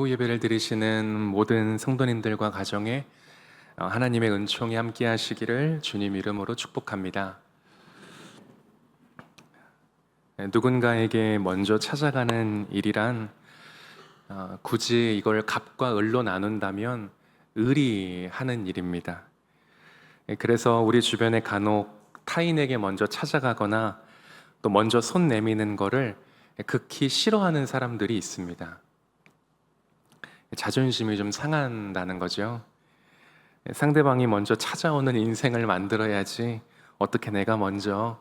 오후 예배를 드리시는 모든 성도님들과 가정에 하나님의 은총이 함께 하시기를 주님 이름으로 축복합니다. 누군가에게 먼저 찾아가는 일이란 굳이 이걸 갑과 을로 나눈다면 을이 하는 일입니다. 그래서 우리 주변에 간혹 타인에게 먼저 찾아가거나 또 먼저 손 내미는 거를 극히 싫어하는 사람들이 있습니다. 자존심이 좀 상한다는 거죠. 상대방이 먼저 찾아오는 인생을 만들어야지 어떻게 내가 먼저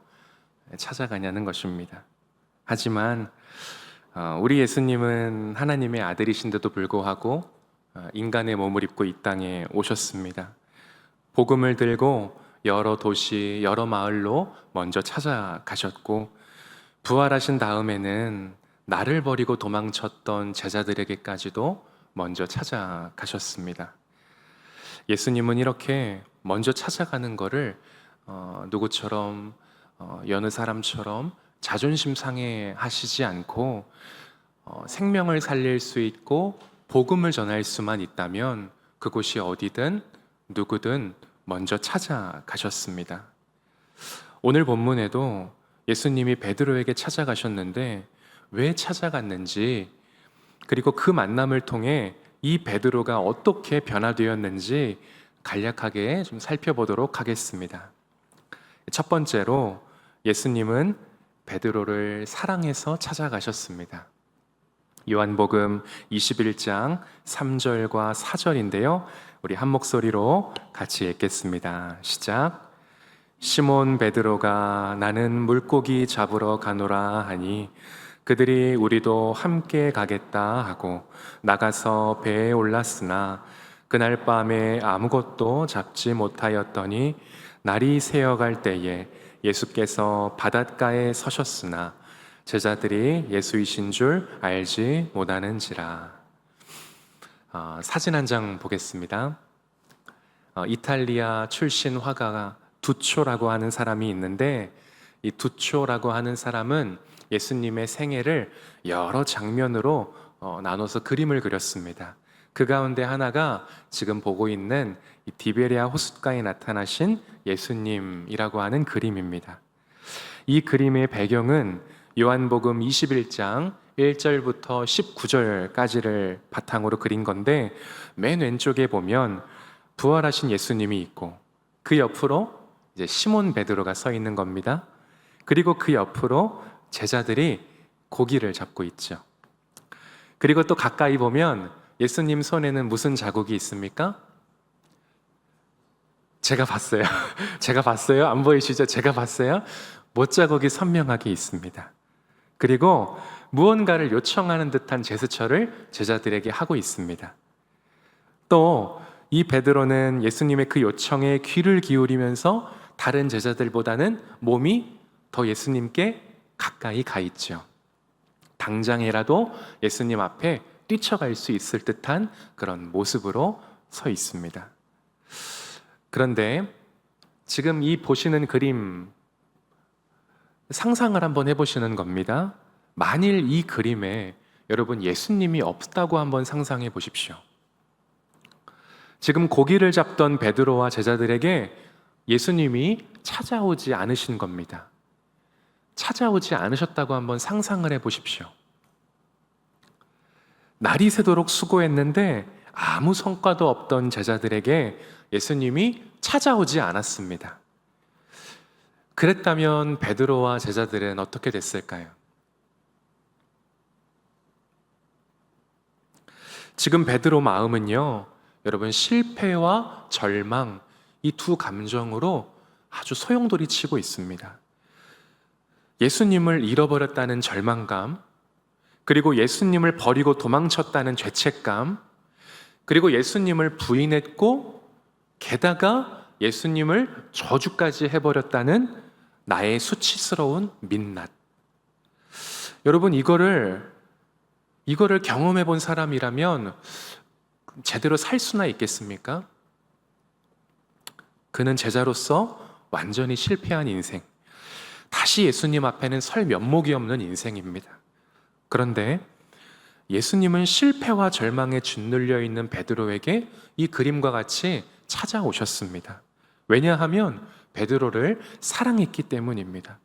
찾아가냐는 것입니다. 하지만 우리 예수님은 하나님의 아들이신데도 불구하고 인간의 몸을 입고 이 땅에 오셨습니다. 복음을 들고 여러 도시, 여러 마을로 먼저 찾아가셨고, 부활하신 다음에는 나를 버리고 도망쳤던 제자들에게까지도 먼저 찾아가셨습니다. 예수님은 이렇게 먼저 찾아가는 거를 누구처럼 여느 사람처럼 자존심 상해 하시지 않고 생명을 살릴 수 있고 복음을 전할 수만 있다면 그곳이 어디든 누구든 먼저 찾아가셨습니다. 오늘 본문에도 예수님이 베드로에게 찾아가셨는데 왜 찾아갔는지, 그리고 그 만남을 통해 이 베드로가 어떻게 변화되었는지 간략하게 좀 살펴보도록 하겠습니다. 첫 번째로 예수님은 베드로를 사랑해서 찾아가셨습니다. 요한복음 21장 3절과 4절인데요. 우리 한 목소리로 같이 읽겠습니다. 시작. 시몬 베드로가 나는 물고기 잡으러 가노라 하니 그들이 우리도 함께 가겠다 하고 나가서 배에 올랐으나 그날 밤에 아무것도 잡지 못하였더니 날이 새어갈 때에 예수께서 바닷가에 서셨으나 제자들이 예수이신 줄 알지 못하는지라. 사진 한 장 보겠습니다. 이탈리아 출신 화가 두초라고 하는 사람이 있는데, 이 두초라고 하는 사람은 예수님의 생애를 여러 장면으로 나눠서 그림을 그렸습니다. 그 가운데 하나가 지금 보고 있는 이 디베리아 호숫가에 나타나신 예수님이라고 하는 그림입니다. 이 그림의 배경은 요한복음 21장 1절부터 19절까지를 바탕으로 그린 건데, 맨 왼쪽에 보면 부활하신 예수님이 있고 그 옆으로 이제 시몬 베드로가 서 있는 겁니다. 그리고 그 옆으로 제자들이 고기를 잡고 있죠. 그리고 또 가까이 보면 예수님 손에는 무슨 자국이 있습니까? 제가 봤어요. 제가 봤어요. 안 보이시죠? 제가 봤어요. 못자국이 선명하게 있습니다. 그리고 무언가를 요청하는 듯한 제스처를 제자들에게 하고 있습니다. 또 이 베드로는 예수님의 그 요청에 귀를 기울이면서 다른 제자들보다는 몸이 더 예수님께 가까이 가 있죠. 당장이라도 예수님 앞에 뛰쳐갈 수 있을 듯한 그런 모습으로 서 있습니다. 그런데 지금 이 보시는 그림 상상을 한번 해보시는 겁니다. 만일 이 그림에 여러분 예수님이 없다고 한번 상상해 보십시오. 지금 고기를 잡던 베드로와 제자들에게 예수님이 찾아오지 않으신 겁니다. 찾아오지 않으셨다고 한번 상상을 해보십시오. 날이 새도록 수고했는데 아무 성과도 없던 제자들에게 예수님이 찾아오지 않았습니다. 그랬다면 베드로와 제자들은 어떻게 됐을까요? 지금 베드로 마음은요, 여러분 실패와 절망, 이 두 감정으로 아주 소용돌이치고 있습니다. 예수님을 잃어버렸다는 절망감, 그리고 예수님을 버리고 도망쳤다는 죄책감, 그리고 예수님을 부인했고 게다가 예수님을 저주까지 해버렸다는 나의 수치스러운 민낯. 여러분 이거를 경험해 본 사람이라면 제대로 살 수나 있겠습니까? 그는 제자로서 완전히 실패한 인생, 다시 예수님 앞에는 설 면목이 없는 인생입니다. 그런데 예수님은 실패와 절망에 짓눌려 있는 베드로에게 이 그림과 같이 찾아오셨습니다. 왜냐하면 베드로를 사랑했기 때문입니다.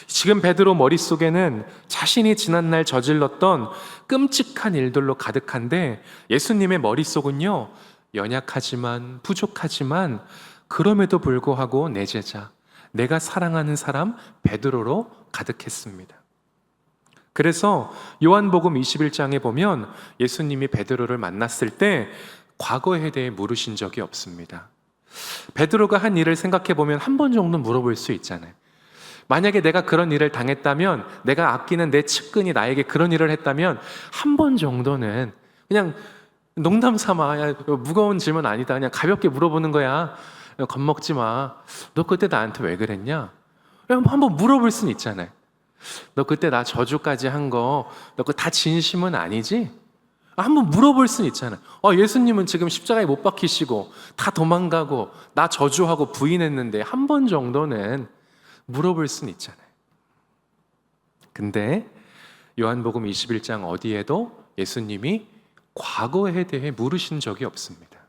지금 베드로 머릿속에는 자신이 지난날 저질렀던 끔찍한 일들로 가득한데 예수님의 머릿속은요, 연약하지만 부족하지만 그럼에도 불구하고 내 제자, 내가 사랑하는 사람 베드로로 가득했습니다. 그래서 요한복음 21장에 보면 예수님이 베드로를 만났을 때 과거에 대해 물으신 적이 없습니다. 베드로가 한 일을 생각해 보면 한 번 정도 물어볼 수 있잖아요. 만약에 내가 그런 일을 당했다면, 내가 아끼는 내 측근이 나에게 그런 일을 했다면 한 번 정도는 그냥 농담 삼아, 야, 무거운 질문 아니다, 그냥 가볍게 물어보는 거야, 겁먹지 마, 너 그때 나한테 왜 그랬냐, 한번 물어볼 수는 있잖아요. 너 그때 나 저주까지 한 거, 너 그거 다 진심은 아니지? 한번 물어볼 수는 있잖아요. 예수님은 지금 십자가에 못 박히시고 다 도망가고 나 저주하고 부인했는데 한 번 정도는 물어볼 수는 있잖아요. 근데 요한복음 21장 어디에도 예수님이 과거에 대해 물으신 적이 없습니다.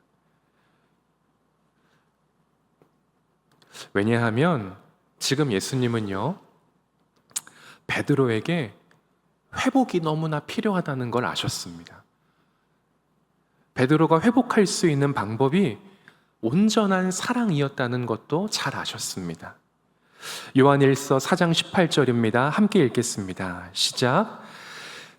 왜냐하면 지금 예수님은요, 베드로에게 회복이 너무나 필요하다는 걸 아셨습니다. 베드로가 회복할 수 있는 방법이 온전한 사랑이었다는 것도 잘 아셨습니다. 요한일서 4장 18절입니다. 함께 읽겠습니다. 시작.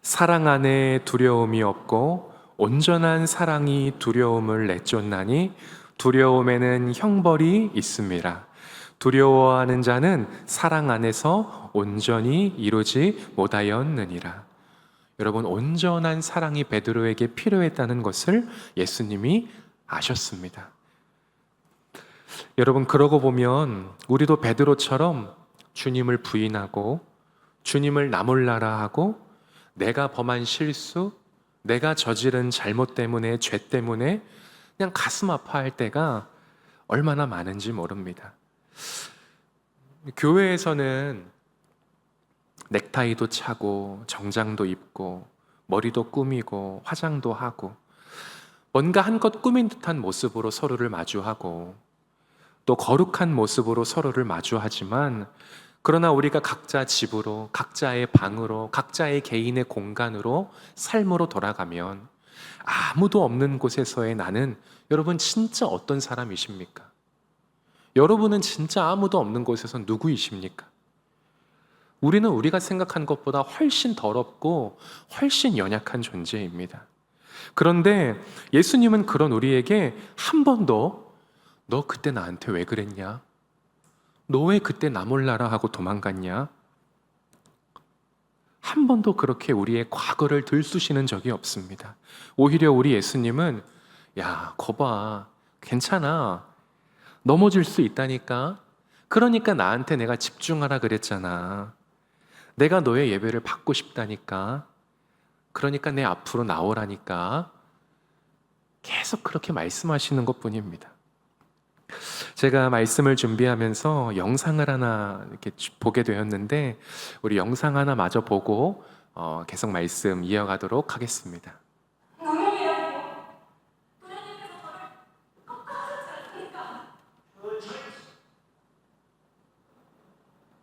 사랑 안에 두려움이 없고 온전한 사랑이 두려움을 내쫓나니 두려움에는 형벌이 있습니다. 두려워하는 자는 사랑 안에서 온전히 이루지 못하였느니라. 여러분, 온전한 사랑이 베드로에게 필요했다는 것을 예수님이 아셨습니다. 여러분, 그러고 보면 우리도 베드로처럼 주님을 부인하고 주님을 나 몰라라 하고 내가 범한 실수, 내가 저지른 잘못 때문에, 죄 때문에 그냥 가슴 아파할 때가 얼마나 많은지 모릅니다. 교회에서는 넥타이도 차고 정장도 입고 머리도 꾸미고 화장도 하고 뭔가 한껏 꾸민 듯한 모습으로 서로를 마주하고 또 거룩한 모습으로 서로를 마주하지만, 그러나 우리가 각자 집으로, 각자의 방으로, 각자의 개인의 공간으로, 삶으로 돌아가면 아무도 없는 곳에서의 나는, 여러분 진짜 어떤 사람이십니까? 여러분은 진짜 아무도 없는 곳에서 누구이십니까? 우리는 우리가 생각한 것보다 훨씬 더럽고 훨씬 연약한 존재입니다. 그런데 예수님은 그런 우리에게 한 번도 너 그때 나한테 왜 그랬냐? 너 왜 그때 나 몰라라 하고 도망갔냐? 한 번도 그렇게 우리의 과거를 들쑤시는 적이 없습니다. 오히려 우리 예수님은 야, 거봐, 괜찮아, 넘어질 수 있다니까. 그러니까 나한테 내가 집중하라 그랬잖아. 내가 너의 예배를 받고 싶다니까. 그러니까 내 앞으로 나오라니까. 계속 그렇게 말씀하시는 것뿐입니다. 제가 말씀을 준비하면서 영상을 하나 이렇게 보게 되었는데, 우리 영상 하나 마저 보고 계속 말씀 이어가도록 하겠습니다.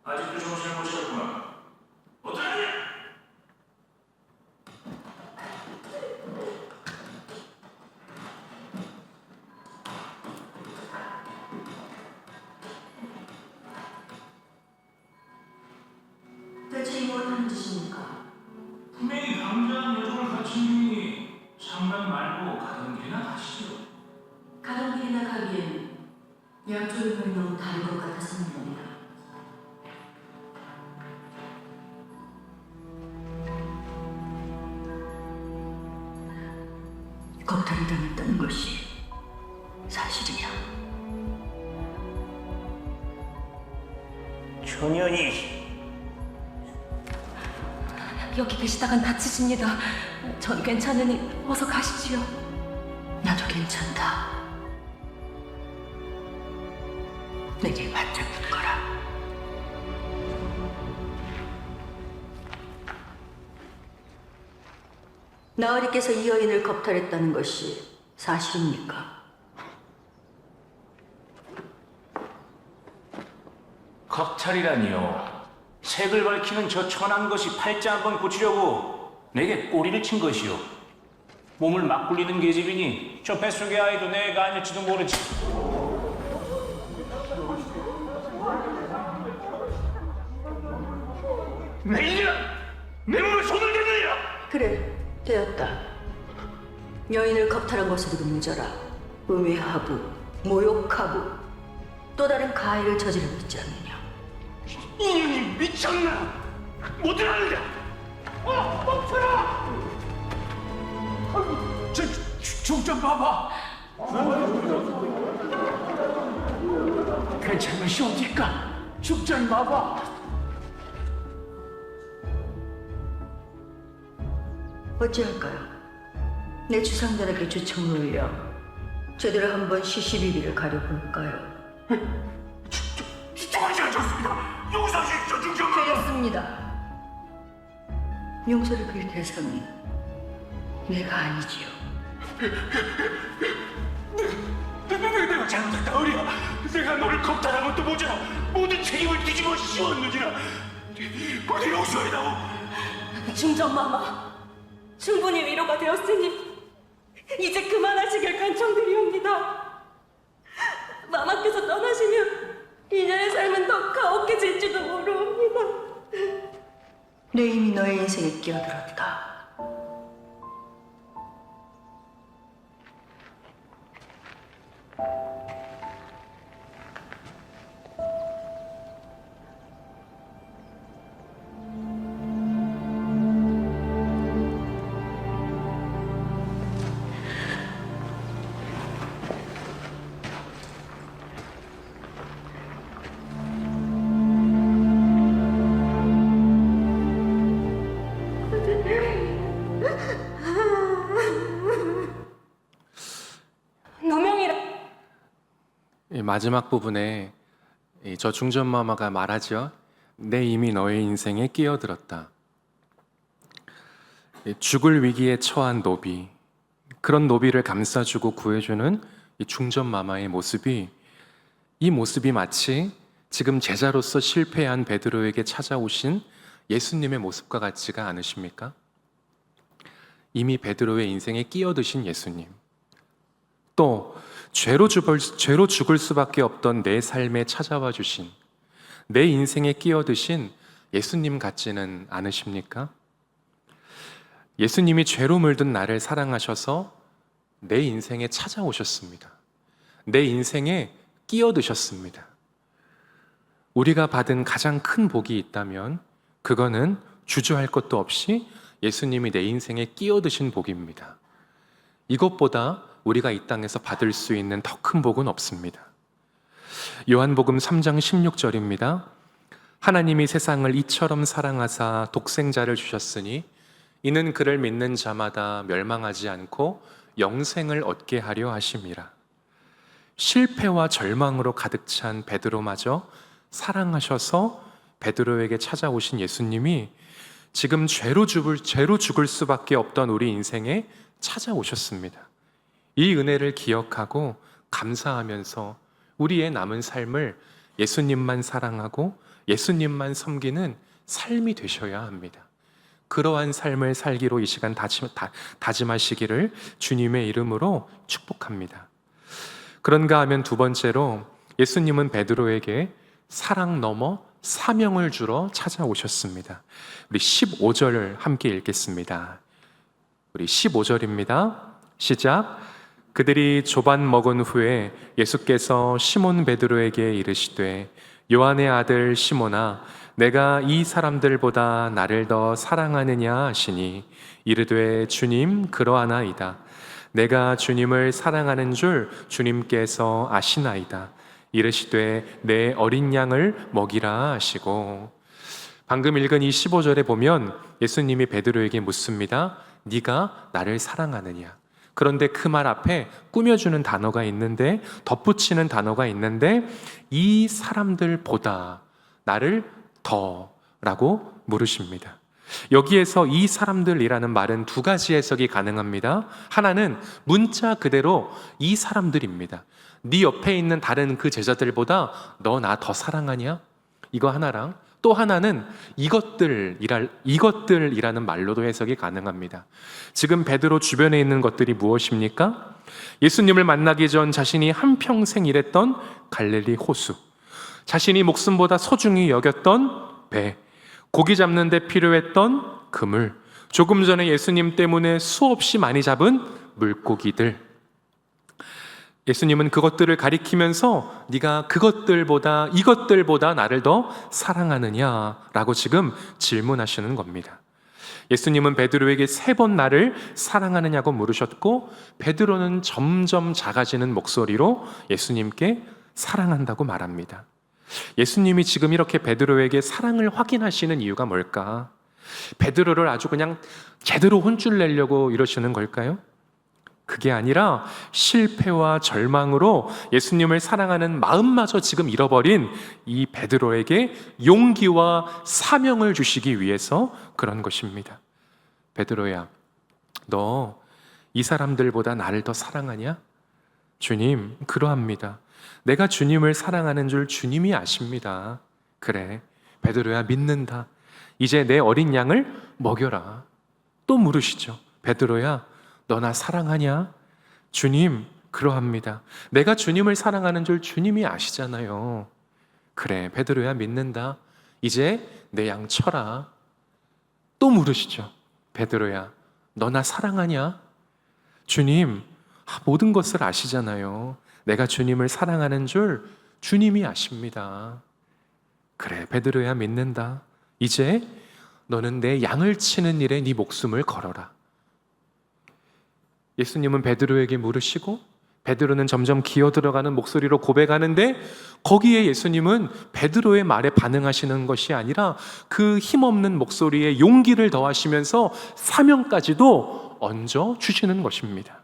아직도 정신을 못 차렸구나. 어떡하냐? 대체 이 뭘하는 짓입니까? 분명히 강자한 여정을 갖춘 분이 장관 말고 가던 길이나 가시죠. 가던 길이나 가기엔 양쪽의 문이 너무 다른 것 같아서 말입니다. 겁탈이 당했다는 것이 사실이냐? 초년이 여기 계시다간 다치십니다. 전 괜찮으니 어서 가시지요. 나도 괜찮다. 내게 바짝 붙거라. 나으리께서 이 여인을 겁탈했다는 것이 사실입니까? 겁탈이라니요. 색을 밝히는 저 천한 것이 팔자 한번 고치려고 내게 꼬리를 친 것이요. 몸을 막 굴리는 계집이니 저 뱃속의 아이도 내가 아닐지도 모르지. 내 이년! 내 몸에 손을 대느냐! 그래, 되었다. 여인을 겁탈한 것으로도 무져라. 음해하고 모욕하고 또 다른 가해를 저지르고 있지 않느냐. 이년이 미쳤나? 뭐들 하느냐? 멈춰라! 죽좀 봐봐. 괜찮으시 옵니까? 죽좀 봐봐. 어찌할까요? 내 주상들에게 주청을 올려 제대로 한번 시시비비를 가려볼까요? 죽어지 않습니다. 용서하십시오, 중정님. 되었습니다. 용서를 빌 대상이 내가 아니지요. 내가 잘못했다, 어리야. 내가 너를 겁탈한 것도 모자라 모든 책임을 뒤집어 씌웠느니라. 어디 용서해다오. 중전마마, 충분히 위로가 되었으니 이제 그만하시길 간청드리옵니다. 마마께서 떠나시면 이년의 삶은 더 가혹해질지도 모르옵니다. 내 이미 너의 인생에 끼어들었다. 누명이라. 이 마지막 부분에 저 중전마마가 말하죠. 내 이미 너의 인생에 끼어들었다. 죽을 위기에 처한 노비, 그런 노비를 감싸주고 구해주는 이 중전마마의 모습이, 이 모습이 마치 지금 제자로서 실패한 베드로에게 찾아오신 예수님의 모습과 같지가 않으십니까? 이미 베드로의 인생에 끼어드신 예수님, 또 죄로 죽을 수밖에 없던 내 삶에 찾아와 주신, 내 인생에 끼어드신 예수님 같지는 않으십니까? 예수님이 죄로 물든 나를 사랑하셔서 내 인생에 찾아오셨습니다. 내 인생에 끼어드셨습니다. 우리가 받은 가장 큰 복이 있다면 그거는 주저할 것도 없이 예수님이 내 인생에 끼어드신 복입니다. 이것보다 우리가 이 땅에서 받을 수 있는 더 큰 복은 없습니다. 요한복음 3장 16절입니다. 하나님이 세상을 이처럼 사랑하사 독생자를 주셨으니 이는 그를 믿는 자마다 멸망하지 않고 영생을 얻게 하려 하심이라. 실패와 절망으로 가득 찬 베드로마저 사랑하셔서 베드로에게 찾아오신 예수님이 지금 죄로 죽을 수밖에 없던 우리 인생에 찾아오셨습니다. 이 은혜를 기억하고 감사하면서 우리의 남은 삶을 예수님만 사랑하고 예수님만 섬기는 삶이 되셔야 합니다. 그러한 삶을 살기로 이 시간 다짐하시기를 주님의 이름으로 축복합니다. 그런가 하면 두 번째로 예수님은 베드로에게 사랑 넘어 사명을 주러 찾아오셨습니다. 우리 15절 함께 읽겠습니다. 우리 15절입니다. 시작. 그들이 조반 먹은 후에 예수께서 시몬 베드로에게 이르시되 요한의 아들 시몬아 내가 이 사람들보다 나를 더 사랑하느냐 하시니 이르되 주님 그러하나이다. 내가 주님을 사랑하는 줄 주님께서 아시나이다. 이르시되 내 어린 양을 먹이라 하시고, 방금 읽은 이 15절에 보면 예수님이 베드로에게 묻습니다. 네가 나를 사랑하느냐? 그런데 그 말 앞에 꾸며주는 단어가 있는데, 덧붙이는 단어가 있는데, 이 사람들보다 나를 더 라고 물으십니다. 여기에서 이 사람들이라는 말은 두 가지 해석이 가능합니다. 하나는 문자 그대로 이 사람들입니다. 네 옆에 있는 다른 그 제자들보다 너 나 더 사랑하냐? 이거 하나랑, 또 하나는 이것들이라는 말로도 해석이 가능합니다. 지금 베드로 주변에 있는 것들이 무엇입니까? 예수님을 만나기 전 자신이 한평생 일했던 갈릴리 호수, 자신이 목숨보다 소중히 여겼던 배, 고기 잡는 데 필요했던 그물, 조금 전에 예수님 때문에 수없이 많이 잡은 물고기들. 예수님은 그것들을 가리키면서 네가 그것들보다 이것들보다 나를 더 사랑하느냐라고 지금 질문하시는 겁니다. 예수님은 베드로에게 3번 나를 사랑하느냐고 물으셨고, 베드로는 점점 작아지는 목소리로 예수님께 사랑한다고 말합니다. 예수님이 지금 이렇게 베드로에게 사랑을 확인하시는 이유가 뭘까? 베드로를 아주 그냥 제대로 혼쭐 내려고 이러시는 걸까요? 그게 아니라 실패와 절망으로 예수님을 사랑하는 마음마저 지금 잃어버린 이 베드로에게 용기와 사명을 주시기 위해서 그런 것입니다. 베드로야, 너 이 사람들보다 나를 더 사랑하냐? 주님, 그러합니다. 내가 주님을 사랑하는 줄 주님이 아십니다. 그래, 베드로야, 믿는다. 이제 내 어린 양을 먹여라. 또 물으시죠. 베드로야, 너 나 사랑하냐? 주님, 그러합니다. 내가 주님을 사랑하는 줄 주님이 아시잖아요. 그래, 베드로야, 믿는다. 이제 내 양 쳐라. 또 물으시죠. 베드로야, 너 나 사랑하냐? 주님, 모든 것을 아시잖아요. 내가 주님을 사랑하는 줄 주님이 아십니다. 그래, 베드로야, 믿는다. 이제 너는 내 양을 치는 일에 네 목숨을 걸어라. 예수님은 베드로에게 물으시고, 베드로는 점점 기어들어가는 목소리로 고백하는데, 거기에 예수님은 베드로의 말에 반응하시는 것이 아니라 그 힘없는 목소리에 용기를 더하시면서 사명까지도 얹어 주시는 것입니다.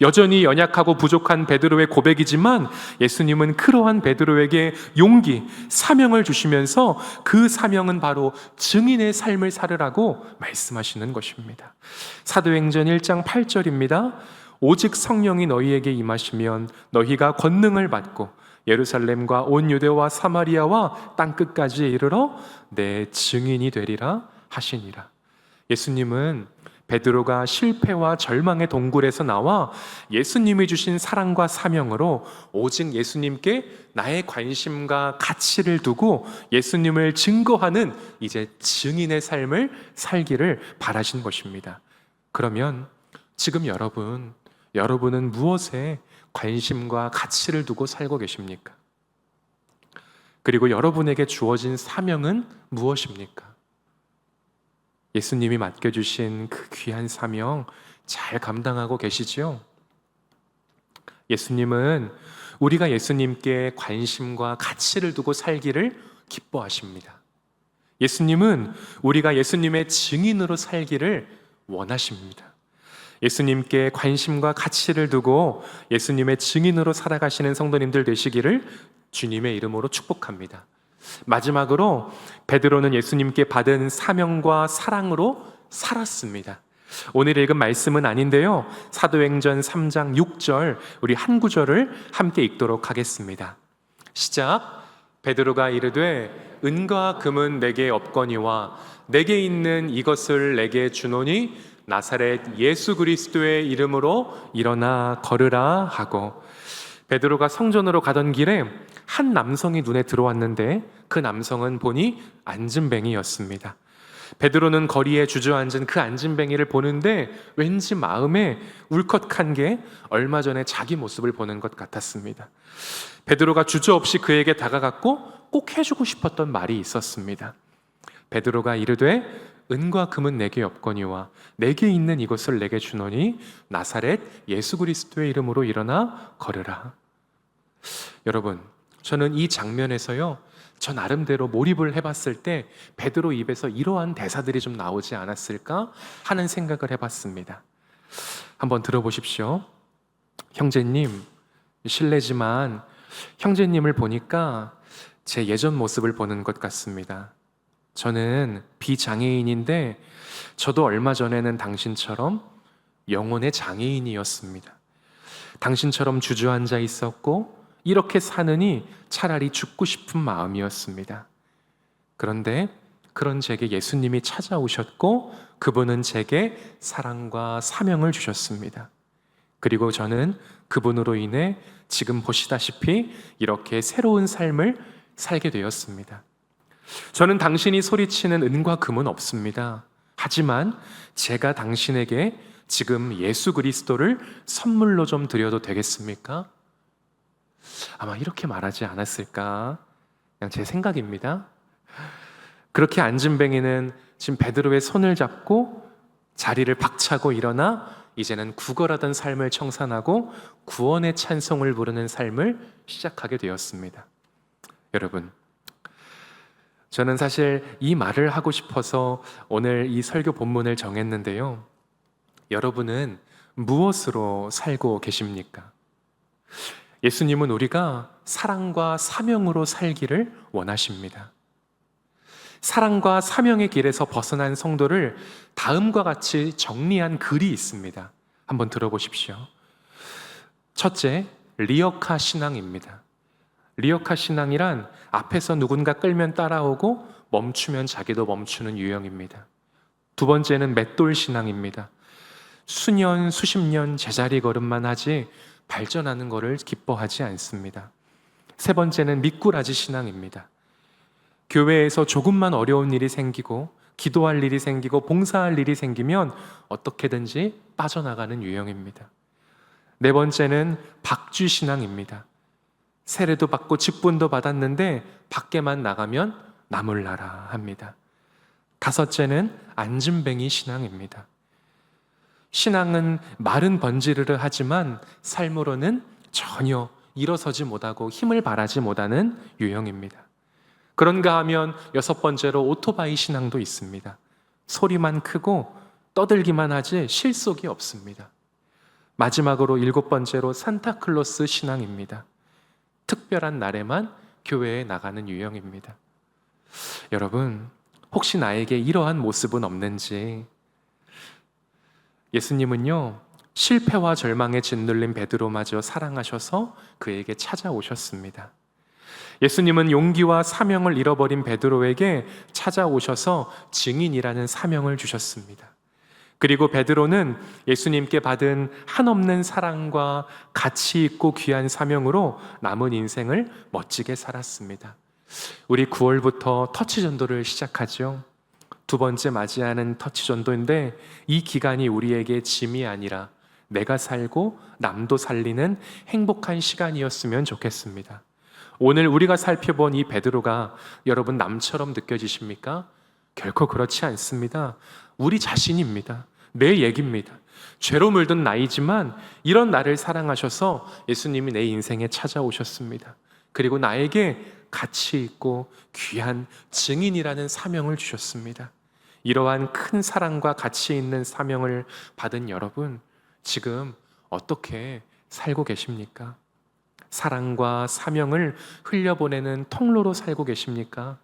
여전히 연약하고 부족한 베드로의 고백이지만 예수님은 그러한 베드로에게 용기, 사명을 주시면서 그 사명은 바로 증인의 삶을 살으라고 말씀하시는 것입니다. 사도행전 1장 8절입니다. 오직 성령이 너희에게 임하시면 너희가 권능을 받고 예루살렘과 온 유대와 사마리아와 땅끝까지 이르러 내 증인이 되리라 하시니라. 예수님은 베드로가 실패와 절망의 동굴에서 나와 예수님이 주신 사랑과 사명으로 오직 예수님께 나의 관심과 가치를 두고 예수님을 증거하는 이제 증인의 삶을 살기를 바라신 것입니다. 그러면 지금 여러분은 무엇에 관심과 가치를 두고 살고 계십니까? 그리고 여러분에게 주어진 사명은 무엇입니까? 예수님이 맡겨주신 그 귀한 사명 잘 감당하고 계시지요? 예수님은 우리가 예수님께 관심과 가치를 두고 살기를 기뻐하십니다. 예수님은 우리가 예수님의 증인으로 살기를 원하십니다. 예수님께 관심과 가치를 두고 예수님의 증인으로 살아가시는 성도님들 되시기를 주님의 이름으로 축복합니다. 마지막으로 베드로는 예수님께 받은 사명과 사랑으로 살았습니다. 오늘 읽은 말씀은 아닌데요, 사도행전 3장 6절 우리 한 구절을 함께 읽도록 하겠습니다. 시작. 베드로가 이르되 은과 금은 내게 없거니와 내게 있는 이것을 내게 주노니 나사렛 예수 그리스도의 이름으로 일어나 걸으라 하고, 베드로가 성전으로 가던 길에 한 남성이 눈에 들어왔는데 그 남성은 보니 안진뱅이였습니다. 베드로는 거리에 주저앉은 그 안진뱅이를 보는데 왠지 마음에 울컥한 게 얼마 전에 자기 모습을 보는 것 같았습니다. 베드로가 주저없이 그에게 다가갔고 꼭 해주고 싶었던 말이 있었습니다. 베드로가 이르되 은과 금은 내게 없거니와 내게 있는 이것을 내게 주노니 나사렛 예수 그리스도의 이름으로 일어나 걸으라. 여러분, 저는 이 장면에서요, 저 나름대로 몰입을 해봤을 때 베드로 입에서 이러한 대사들이 좀 나오지 않았을까 하는 생각을 해봤습니다. 한번 들어보십시오. 형제님, 실례지만 형제님을 보니까 제 예전 모습을 보는 것 같습니다. 저는 비장애인인데 저도 얼마 전에는 당신처럼 영혼의 장애인이었습니다. 당신처럼 주저앉아 있었고 이렇게 사느니 차라리 죽고 싶은 마음이었습니다. 그런데 그런 제게 예수님이 찾아오셨고 그분은 제게 사랑과 사명을 주셨습니다. 그리고 저는 그분으로 인해 지금 보시다시피 이렇게 새로운 삶을 살게 되었습니다. 저는 당신이 소리치는 은과 금은 없습니다. 하지만 제가 당신에게 지금 예수 그리스도를 선물로 좀 드려도 되겠습니까? 아마 이렇게 말하지 않았을까? 그냥 제 생각입니다. 그렇게 안진뱅이는 지금 베드로의 손을 잡고 자리를 박차고 일어나 이제는 구걸하던 삶을 청산하고 구원의 찬송을 부르는 삶을 시작하게 되었습니다. 여러분, 저는 사실 이 말을 하고 싶어서 오늘 이 설교 본문을 정했는데요. 여러분은 무엇으로 살고 계십니까? 예수님은 우리가 사랑과 사명으로 살기를 원하십니다. 사랑과 사명의 길에서 벗어난 성도를 다음과 같이 정리한 글이 있습니다. 한번 들어보십시오. 첫째, 리어카 신앙입니다. 리어카 신앙이란 앞에서 누군가 끌면 따라오고 멈추면 자기도 멈추는 유형입니다. 두 번째는 맷돌 신앙입니다. 수년, 수십 년 제자리 걸음만 하지 발전하는 것을 기뻐하지 않습니다. 세 번째는 미꾸라지 신앙입니다. 교회에서 조금만 어려운 일이 생기고 기도할 일이 생기고 봉사할 일이 생기면 어떻게든지 빠져나가는 유형입니다. 네 번째는 박쥐 신앙입니다. 세례도 받고 직분도 받았는데 밖에만 나가면 나몰라라 합니다. 다섯째는 안진뱅이 신앙입니다. 신앙은 말은 번지르르 하지만 삶으로는 전혀 일어서지 못하고 힘을 발하지 못하는 유형입니다. 그런가 하면 여섯 번째로 오토바이 신앙도 있습니다. 소리만 크고 떠들기만 하지 실속이 없습니다. 마지막으로 일곱 번째로 산타클로스 신앙입니다. 특별한 날에만 교회에 나가는 유형입니다. 여러분, 혹시 나에게 이러한 모습은 없는지. 예수님은요, 실패와 절망에 짓눌린 베드로마저 사랑하셔서 그에게 찾아오셨습니다. 예수님은 용기와 사명을 잃어버린 베드로에게 찾아오셔서 증인이라는 사명을 주셨습니다. 그리고 베드로는 예수님께 받은 한없는 사랑과 가치 있고 귀한 사명으로 남은 인생을 멋지게 살았습니다. 우리 9월부터 터치전도를 시작하죠. 두 번째 맞이하는 터치전도인데 이 기간이 우리에게 짐이 아니라 내가 살고 남도 살리는 행복한 시간이었으면 좋겠습니다. 오늘 우리가 살펴본 이 베드로가 여러분 남처럼 느껴지십니까? 결코 그렇지 않습니다. 우리 자신입니다. 내 얘기입니다. 죄로 물든 나이지만 이런 나를 사랑하셔서 예수님이 내 인생에 찾아오셨습니다. 그리고 나에게 가치 있고 귀한 증인이라는 사명을 주셨습니다. 이러한 큰 사랑과 가치 있는 사명을 받은 여러분, 지금 어떻게 살고 계십니까? 사랑과 사명을 흘려보내는 통로로 살고 계십니까?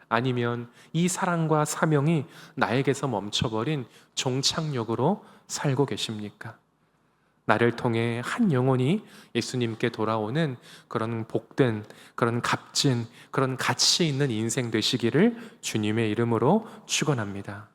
아니면 이 사랑과 사명이 나에게서 멈춰버린 종착역으로 살고 계십니까? 나를 통해 한 영혼이 예수님께 돌아오는 그런 복된, 그런 값진, 그런 가치 있는 인생 되시기를 주님의 이름으로 축원합니다.